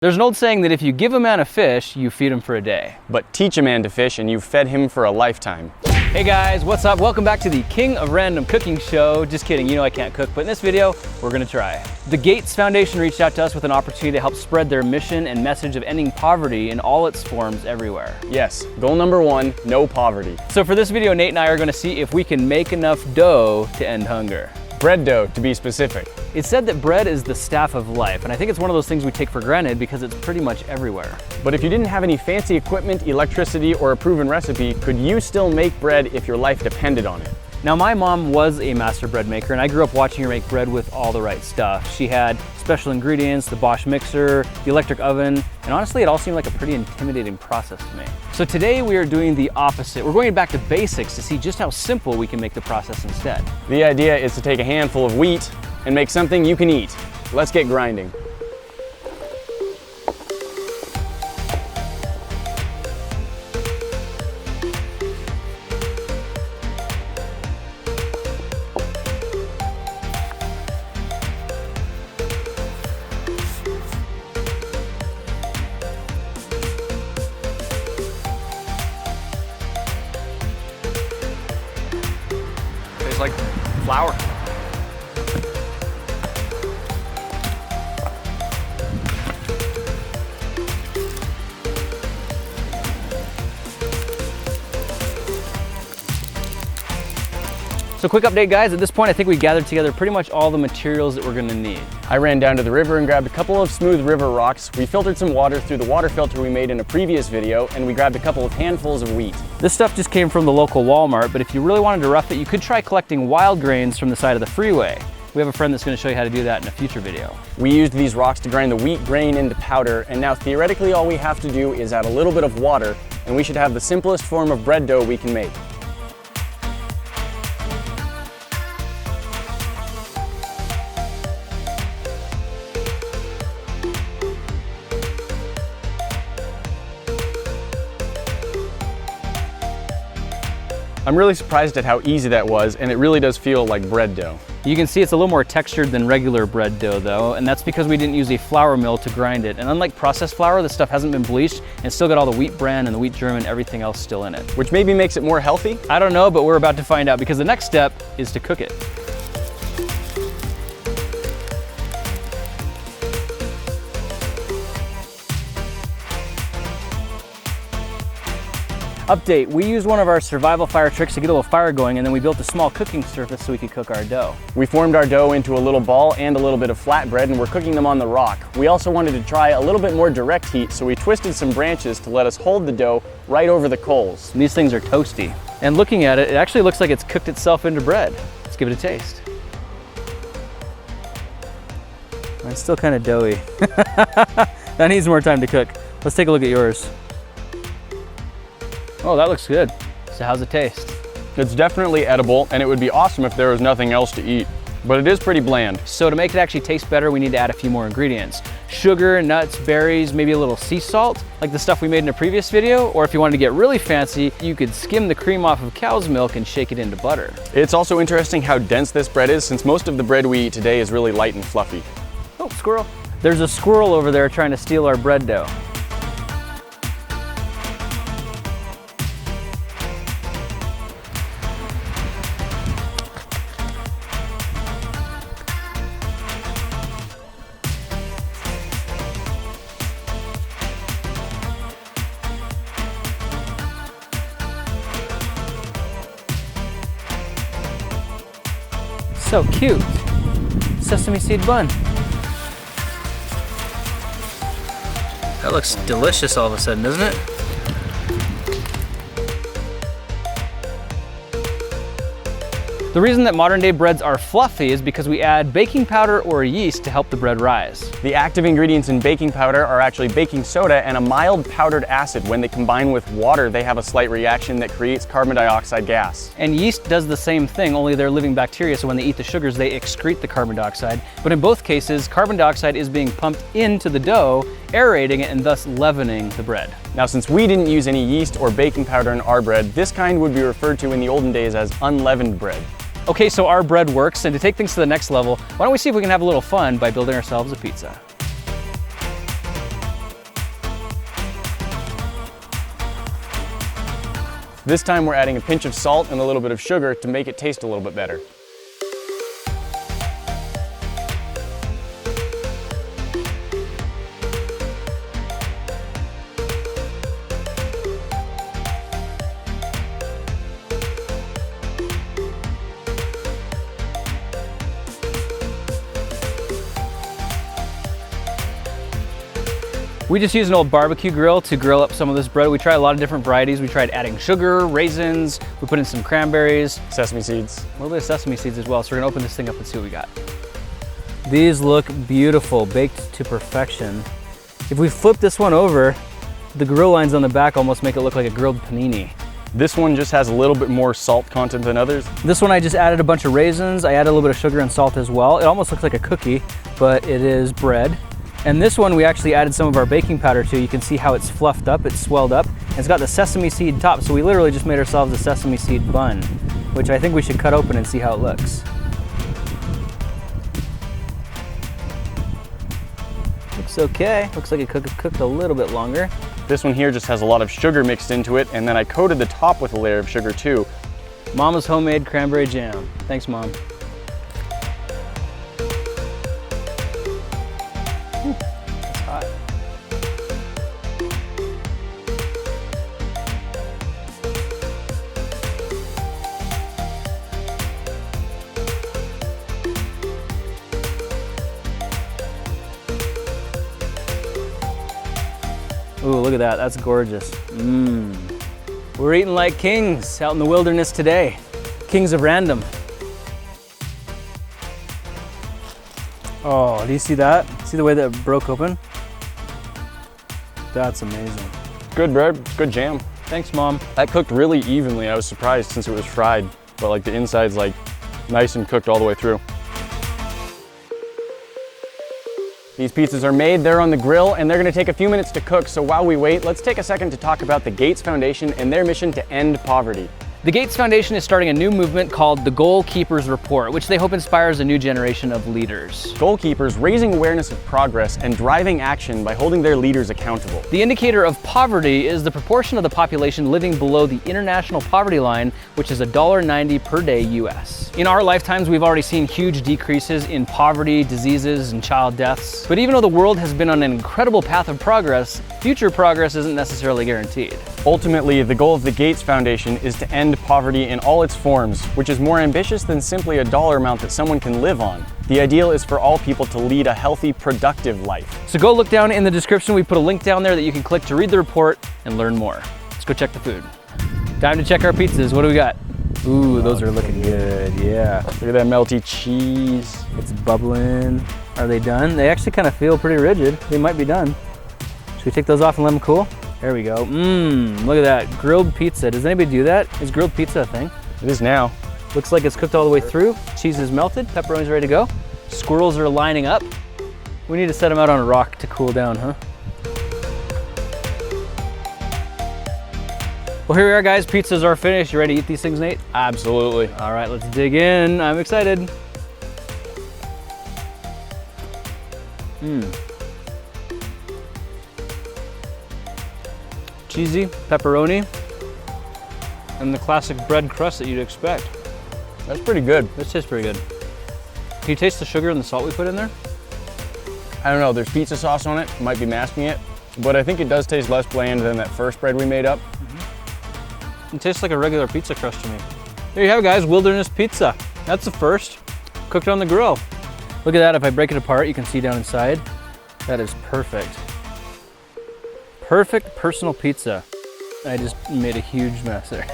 There's an old saying that if you give a man a fish, you feed him for a day. But teach a man to fish and you've fed him for a lifetime. Hey guys, what's up? Welcome back to the King of Random cooking show. Just kidding, you know I can't cook, but in this video, we're gonna try. The Gates Foundation reached out to us with an opportunity to help spread their mission and message of ending poverty in all its forms everywhere. Yes, goal number one, no poverty. So for this video, Nate and I are gonna see if we can make enough dough to end hunger. Bread dough, to be specific. It's said that bread is the staff of life, and I think it's one of those things we take for granted because it's pretty much everywhere. But if you didn't have any fancy equipment, electricity, or a proven recipe, could you still make bread if your life depended on it? Now, my mom was a master bread maker, and I grew up watching her make bread with all the right stuff. She had special ingredients, the Bosch mixer, the electric oven, and honestly, it all seemed like a pretty intimidating process to me. So today we are doing the opposite. We're going back to basics to see just how simple we can make the process instead. The idea is to take a handful of wheat and make something you can eat. Let's get grinding. Tastes like flour. So quick update guys, at this point I think we gathered together pretty much all the materials that we're gonna need. I ran down to the river and grabbed a couple of smooth river rocks. We filtered some water through the water filter we made in a previous video, and we grabbed a couple of handfuls of wheat. This stuff just came from the local Walmart, but if you really wanted to rough it, you could try collecting wild grains from the side of the freeway. We have a friend that's gonna show you how to do that in a future video. We used these rocks to grind the wheat grain into powder, and now theoretically all we have to do is add a little bit of water, and we should have the simplest form of bread dough we can make. I'm really surprised at how easy that was, and it really does feel like bread dough. You can see it's a little more textured than regular bread dough though, and that's because we didn't use a flour mill to grind it. And unlike processed flour, this stuff hasn't been bleached and it's still got all the wheat bran and the wheat germ and everything else still in it. Which maybe makes it more healthy? I don't know, but we're about to find out because the next step is to cook it. Update, we used one of our survival fire tricks to get a little fire going, and then we built a small cooking surface so we could cook our dough. We formed our dough into a little ball and a little bit of flatbread, and we're cooking them on the rock. We also wanted to try a little bit more direct heat, so we twisted some branches to let us hold the dough right over the coals. And these things are toasty. And looking at it, it actually looks like it's cooked itself into bread. Let's give it a taste. It's still kind of doughy. That needs more time to cook. Let's take a look at yours. Oh, that looks good. So how's it taste? It's definitely edible, and it would be awesome if there was nothing else to eat, but it is pretty bland. So to make it actually taste better, we need to add a few more ingredients. Sugar, nuts, berries, maybe a little sea salt, like the stuff we made in a previous video, or if you wanted to get really fancy, you could skim the cream off of cow's milk and shake it into butter. It's also interesting how dense this bread is, since most of the bread we eat today is really light and fluffy. Oh, squirrel. There's a squirrel over there trying to steal our bread dough. So cute. Sesame seed bun. That looks delicious all of a sudden, doesn't it? The reason that modern day breads are fluffy is because we add baking powder or yeast to help the bread rise. The active ingredients in baking powder are actually baking soda and a mild powdered acid. When they combine with water, they have a slight reaction that creates carbon dioxide gas. And yeast does the same thing, only they're living bacteria, so when they eat the sugars, they excrete the carbon dioxide. But in both cases, carbon dioxide is being pumped into the dough, aerating it and thus leavening the bread. Now, since we didn't use any yeast or baking powder in our bread, this kind would be referred to in the olden days as unleavened bread. Okay, so our bread works, and to take things to the next level, why don't we see if we can have a little fun by building ourselves a pizza. This time we're adding a pinch of salt and a little bit of sugar to make it taste a little bit better. We just used an old barbecue grill to grill up some of this bread. We tried a lot of different varieties. We tried adding sugar, raisins, we put in some cranberries. Sesame seeds. A little bit of sesame seeds as well. So we're gonna open this thing up and see what we got. These look beautiful, baked to perfection. If we flip this one over, the grill lines on the back almost make it look like a grilled panini. This one just has a little bit more salt content than others. This one I just added a bunch of raisins. I added a little bit of sugar and salt as well. It almost looks like a cookie, but it is bread. And this one we actually added some of our baking powder to. You can see how it's fluffed up, it's swelled up. And it's got the sesame seed top, so we literally just made ourselves a sesame seed bun, which I think we should cut open and see how it looks. Looks okay. Looks like it cooked a little bit longer. This one here just has a lot of sugar mixed into it, and then I coated the top with a layer of sugar too. Mama's homemade cranberry jam. Thanks, Mom. That's hot. Ooh, look at that. That's gorgeous. Mmm. We're eating like kings out in the wilderness today. Kings of random. Oh, do you see that? See the way that it broke open? That's amazing. Good bread, good jam. Thanks, Mom. That cooked really evenly. I was surprised since it was fried, but like the inside's like nice and cooked all the way through. These pizzas are made, they're on the grill, and they're gonna take a few minutes to cook. So while we wait, let's take a second to talk about the Gates Foundation and their mission to end poverty. The Gates Foundation is starting a new movement called the Goalkeepers Report, which they hope inspires a new generation of leaders. Goalkeepers raising awareness of progress and driving action by holding their leaders accountable. The indicator of poverty is the proportion of the population living below the international poverty line, which is $1.90 per day US. In our lifetimes, we've already seen huge decreases in poverty, diseases, and child deaths. But even though the world has been on an incredible path of progress, future progress isn't necessarily guaranteed. Ultimately, the goal of the Gates Foundation is to end poverty in all its forms, which is more ambitious than simply a dollar amount that someone can live on. The ideal is for all people to lead a healthy, productive life. So go look down in the description. We put a link down there that you can click to read the report and learn more. Let's go check the food. Time to check our pizzas. What do we got? Ooh, those are looking good, yeah. Look at that melty cheese. It's bubbling. Are they done? They actually kind of feel pretty rigid. They might be done. Should we take those off and let them cool? There we go. Mmm, look at that. Grilled pizza. Does anybody do that? Is grilled pizza a thing? It is now. Looks like it's cooked all the way through. Cheese is melted. Pepperoni's ready to go. Squirrels are lining up. We need to set them out on a rock to cool down, huh? Well, here we are, guys. Pizzas are finished. You ready to eat these things, Nate? Absolutely. All right, let's dig in. I'm excited. Mmm. Cheesy, pepperoni, and the classic bread crust that you'd expect. That's pretty good. This tastes pretty good. Can you taste the sugar and the salt we put in there? I don't know, there's pizza sauce on it. Might be masking it, but I think it does taste less bland than that first bread we made up. It tastes like a regular pizza crust to me. There you have it, guys, wilderness pizza. That's the first, cooked on the grill. Look at that, if I break it apart, you can see down inside. That is perfect. Perfect personal pizza. I just made a huge mess there.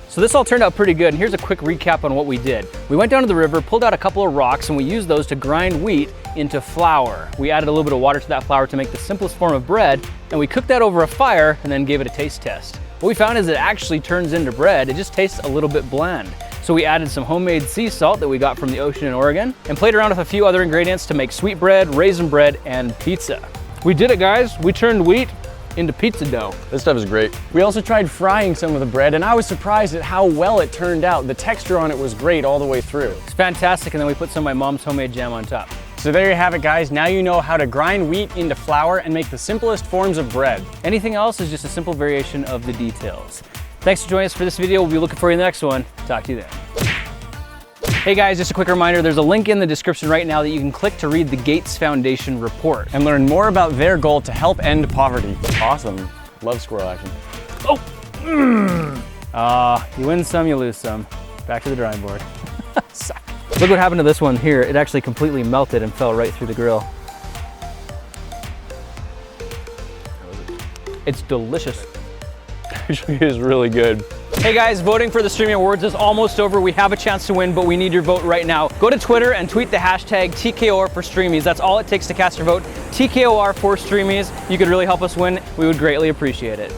So this all turned out pretty good, and here's a quick recap on what we did. We went down to the river, pulled out a couple of rocks, and we used those to grind wheat into flour. We added a little bit of water to that flour to make the simplest form of bread, and we cooked that over a fire and then gave it a taste test. What we found is it actually turns into bread, it just tastes a little bit bland. So we added some homemade sea salt that we got from the ocean in Oregon, and played around with a few other ingredients to make sweet bread, raisin bread, and pizza. We did it, guys. We turned wheat into pizza dough. This stuff is great. We also tried frying some of the bread, and I was surprised at how well it turned out. The texture on it was great all the way through. It's fantastic, and then we put some of my mom's homemade jam on top. So there you have it, guys. Now you know how to grind wheat into flour and make the simplest forms of bread. Anything else is just a simple variation of the details. Thanks for joining us for this video. We'll be looking for you in the next one. Talk to you then. Hey guys, just a quick reminder, there's a link in the description right now that you can click to read the Gates Foundation report. And learn more about their goal to help end poverty. Awesome. Love squirrel action. Oh! You win some, you lose some. Back to the drawing board. Suck. Look what happened to this one here. It actually completely melted and fell right through the grill. It's delicious. Actually, it is really good. Hey guys, voting for the Streaming Awards is almost over. We have a chance to win, but we need your vote right now. Go to Twitter and tweet the hashtag TKOR for Streamies. That's all it takes to cast your vote. TKOR for Streamies. You could really help us win. We would greatly appreciate it.